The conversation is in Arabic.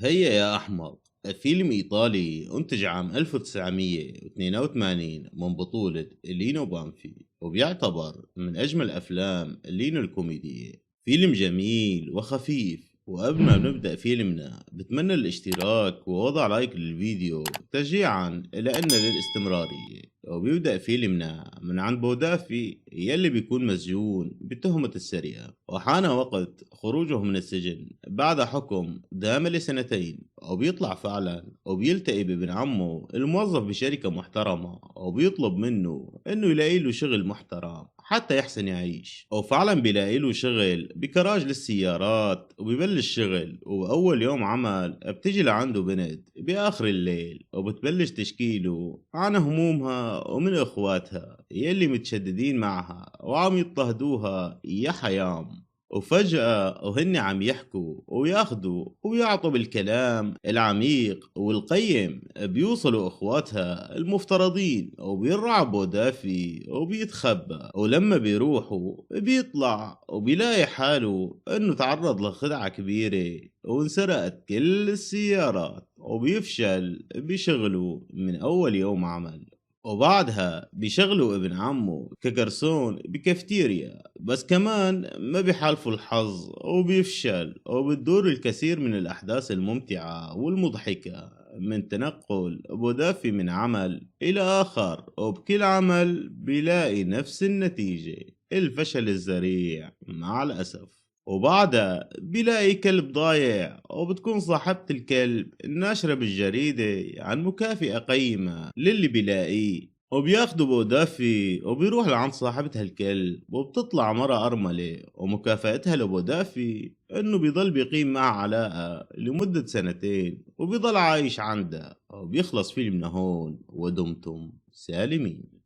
هيا يا أحمق. فيلم إيطالي أنتج عام 1982 من بطولة لينو بانفي، وبيعتبر من أجمل أفلام لينو الكوميدية. فيلم جميل وخفيف، وقبل ما نبدأ فيلمنا بتمنى الاشتراك ووضع لايك للفيديو تشجيعا لنا للاستمرارية. وبيبدأ فيلمنا من عند بودافي يلي بيكون مسجون بتهمة السرقة، وحان وقت خروجه من السجن بعد حكم دام لسنتين. وبيطلع فعلا وبيلتقي بابن عمه الموظف بشركة محترمة، وبيطلب منه انه يلاقي له شغل محترم حتى يحسن يعيش. وفعلا بيلاقي له شغل بكراج للسيارات، وبيبلش شغل. وأول يوم عمل بتجي لعنده بنت بآخر الليل، وبتبلش تشكيله عن همومها ومن إخواتها يلي متشددين معها وعم يضطهدوها يا حيام. وفجأة وهن عم يحكوا وياخدوا ويعطوا بالكلام العميق والقيم، بيوصلوا اخواتها المفترضين وبيرعبوا دافي وبيتخبى. ولما بيروحوا بيطلع وبيلاقي حاله انه تعرض لخدعة كبيرة وانسرقت كل السيارات، وبيفشل بشغله من اول يوم عمل. وبعدها بيشغلوا ابن عمه كجرسون بكافتيريا، بس كمان ما بيحالفوا الحظ وبيفشل. وبتدور الكثير من الأحداث الممتعة والمضحكة من تنقل أبو دافي من عمل إلى آخر، وبكل عمل بيلاقي نفس النتيجة: الفشل الذريع مع الأسف. وبعدها بيلاقي كلب ضايع، وبتكون صاحبة الكلب ناشرة بالجريدة عن مكافأة قيمة للي بيلاقيه. وبياخدوا بودافي وبيروح لعند صاحبتها الكلب، وبتطلع مرة أرملة، ومكافأتها لبودافي إنه بيضل بيقيم معها علاقة لمدة سنتين وبيضل عايش عندها. وبيخلص فيلمنا هون ودمتم سالمين.